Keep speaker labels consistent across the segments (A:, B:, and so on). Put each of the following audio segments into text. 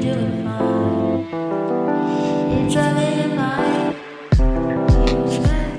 A: doing fine. It's a living life.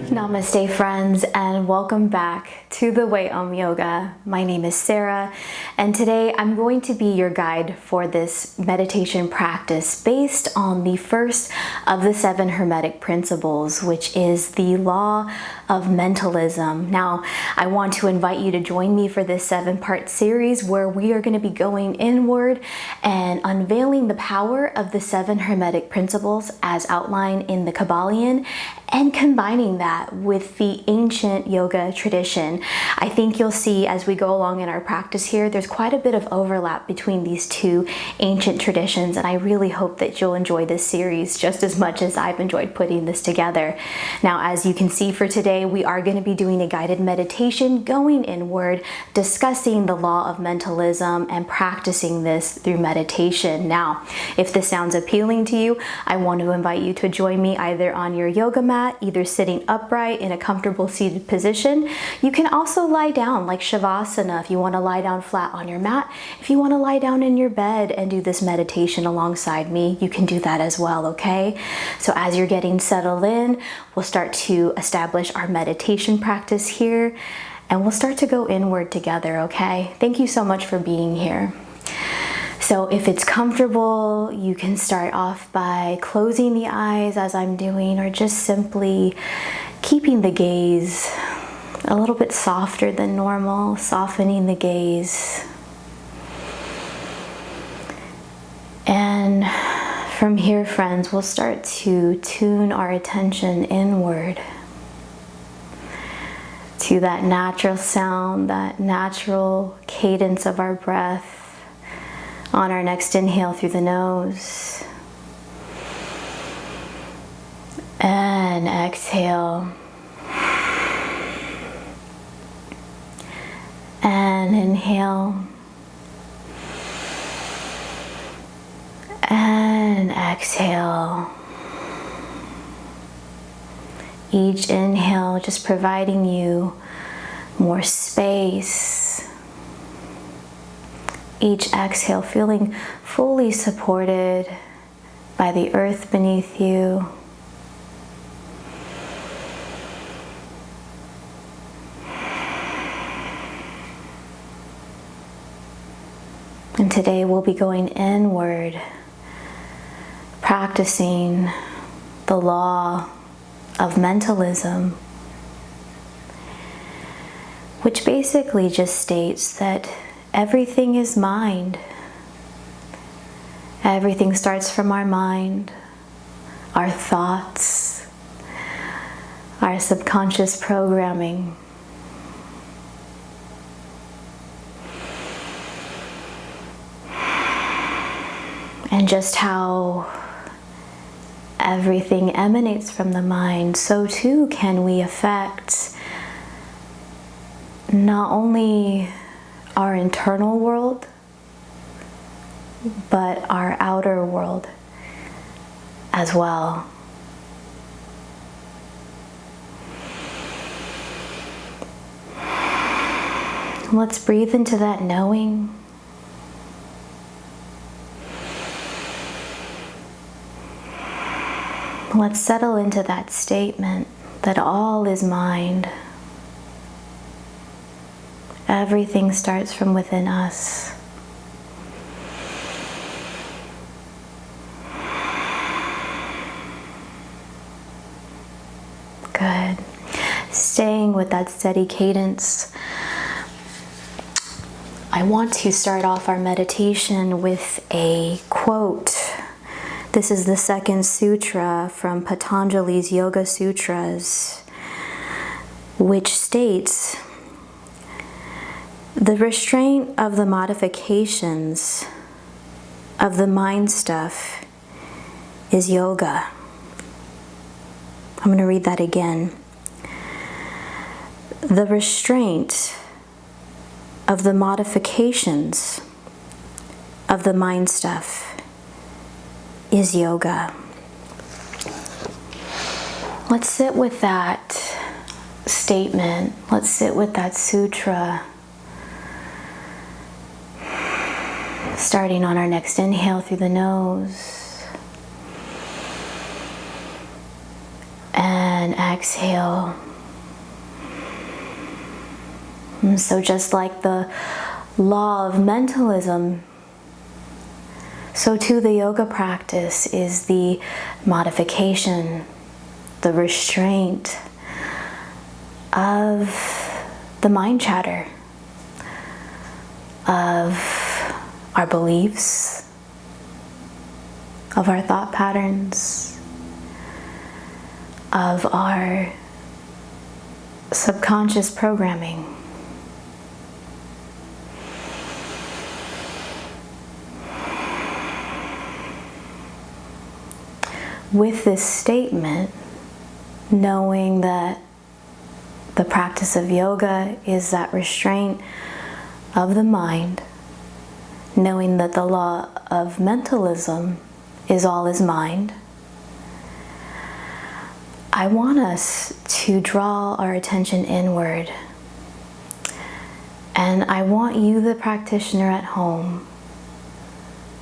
B: Namaste, friends, and welcome back to the Way Yoga. My name is Sarah, and today I'm going to be your guide for this meditation practice based on the first of the 7 Hermetic Principles, which is the Law of Mentalism. Now, I want to invite you to join me for this 7-part series where we are going to be going inward and unveiling the power of the 7 Hermetic Principles as outlined in the Kabbalion and combining that with the ancient yoga tradition. I think you'll see as we go along in our practice here, there's quite a bit of overlap between these two ancient traditions, and I really hope that you'll enjoy this series just as much as I've enjoyed putting this together. Now, as you can see for today, we are going to be doing a guided meditation, going inward, discussing the law of mentalism, and practicing this through meditation. Now, if this sounds appealing to you, I want to invite you to join me either on your yoga mat, either sitting upright in a comfortable seated position. You can also lie down like Shavasana if you want to lie down flat on your mat. If you want to lie down in your bed and do this meditation alongside me, you can do that as well, okay? So as you're getting settled in, we'll start to establish our meditation practice here, and we'll start to go inward together, okay? Thank you so much for being here. So if it's comfortable, you can start off by closing the eyes as I'm doing, or just simply keeping the gaze a little bit softer than normal, softening the gaze. And from here, friends, we'll start to tune our attention inward to that natural sound, that natural cadence of our breath. On our next inhale through the nose, and exhale, and inhale, and exhale. Each inhale just providing you more space. Each exhale feeling fully supported by the earth beneath you. And today we'll be going inward, practicing the law of mentalism, which basically just states that everything is mind. Everything starts from our mind, our thoughts, our subconscious programming. And just how everything emanates from the mind, so too can we affect not only our internal world, but our outer world as well. Let's breathe into that knowing. Let's settle into that statement that all is mind. Everything starts from within us. Good. Staying with that steady cadence, I want to start off our meditation with a quote. This is the second sutra from Patanjali's Yoga Sutras, which states, "The restraint of the modifications of the mind stuff is yoga." I'm going to read that again. The restraint of the modifications of the mind stuff is yoga. Let's sit with that statement. Let's sit with that sutra. Starting on our next inhale through the nose. And exhale. And so just like the law of mentalism, so too the yoga practice is the modification, the restraint of the mind chatter, of our beliefs, of our thought patterns, of our subconscious programming. With this statement, knowing that the practice of yoga is that restraint of the mind, knowing that the law of mentalism is all is mind, I want us to draw our attention inward. And I want you, the practitioner at home,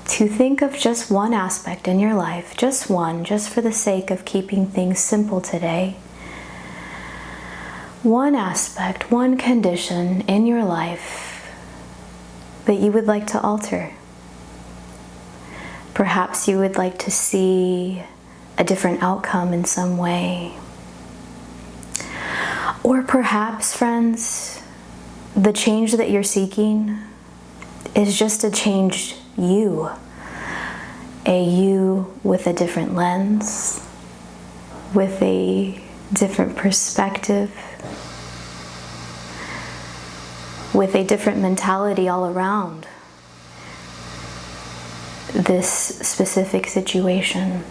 B: to think of just one aspect in your life, just one, just for the sake of keeping things simple today. One aspect, one condition in your life that you would like to alter. Perhaps you would like to see a different outcome in some way. Or perhaps, friends, the change that you're seeking is just a changed you. A you with a different lens, with a different perspective, with a different mentality all around this specific situation.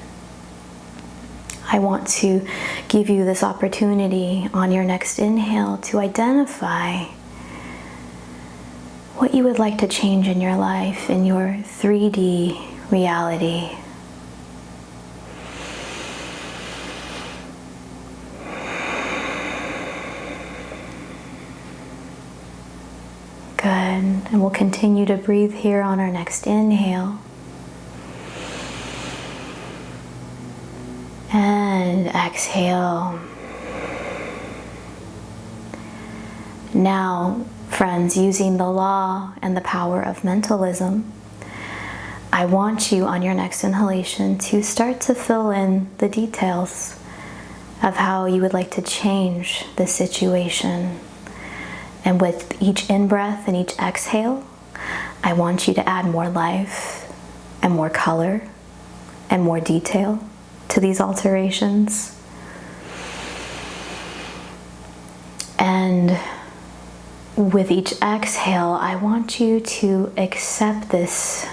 B: I want to give you this opportunity on your next inhale to identify what you would like to change in your life, in your 3D reality. Good. And we'll continue to breathe here on our next inhale. And exhale. Now, friends, using the law and the power of mentalism, I want you on your next inhalation to start to fill in the details of how you would like to change the situation. And with each in-breath and each exhale, I want you to add more life and more color and more detail to these alterations. And with each exhale, I want you to accept this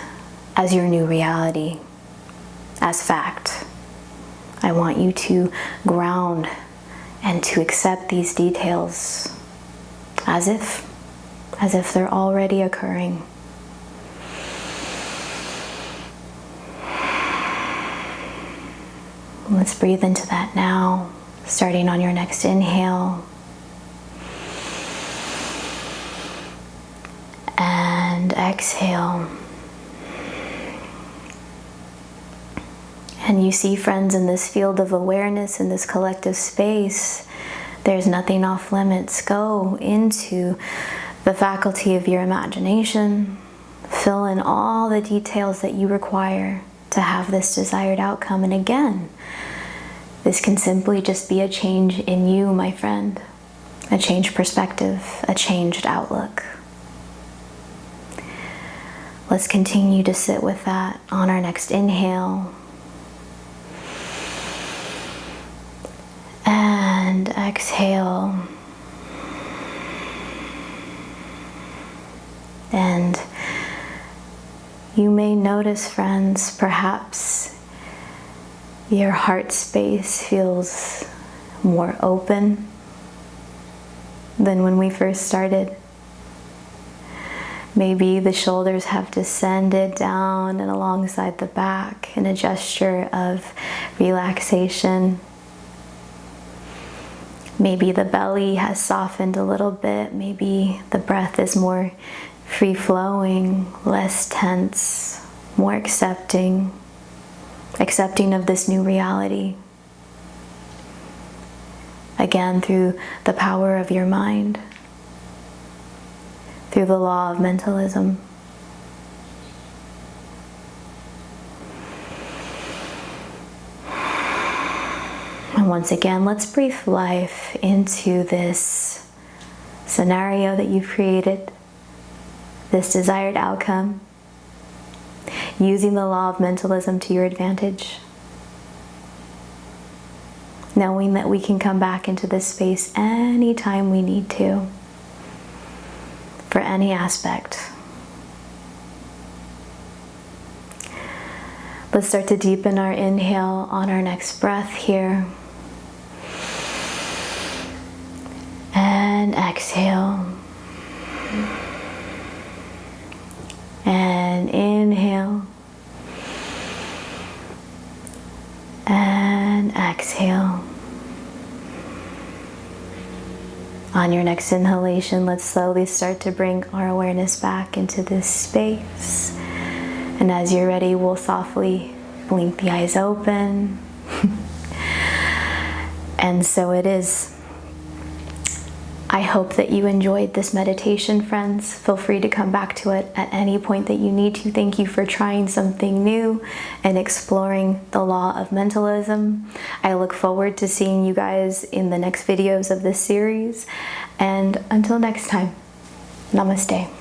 B: as your new reality, as fact. I want you to ground and to accept these details as if they're already occurring. Let's breathe into that now, starting on your next inhale. And exhale. And you see, friends, in this field of awareness, in this collective space, there's nothing off limits. Go into the faculty of your imagination. Fill in all the details that you require to have this desired outcome. And again, this can simply just be a change in you, my friend. A changed perspective, a changed outlook. Let's continue to sit with that on our next inhale. And exhale. And you may notice, friends, perhaps your heart space feels more open than when we first started. Maybe the shoulders have descended down and alongside the back in a gesture of relaxation. Maybe the belly has softened a little bit. Maybe the breath is more free-flowing, less tense, more accepting of this new reality. Again, through the power of your mind, through the law of mentalism. And once again, let's breathe life into this scenario that you've created, this desired outcome, using the law of mentalism to your advantage. Knowing that we can come back into this space anytime we need to, for any aspect. Let's start to deepen our inhale on our next breath here. And exhale. And inhale. And exhale. On your next inhalation, let's slowly start to bring our awareness back into this space. And as you're ready, we'll softly blink the eyes open. And so it is. I hope that you enjoyed this meditation, friends. Feel free to come back to it at any point that you need to. Thank you for trying something new and exploring the law of mentalism. I look forward to seeing you guys in the next videos of this series. And until next time, namaste.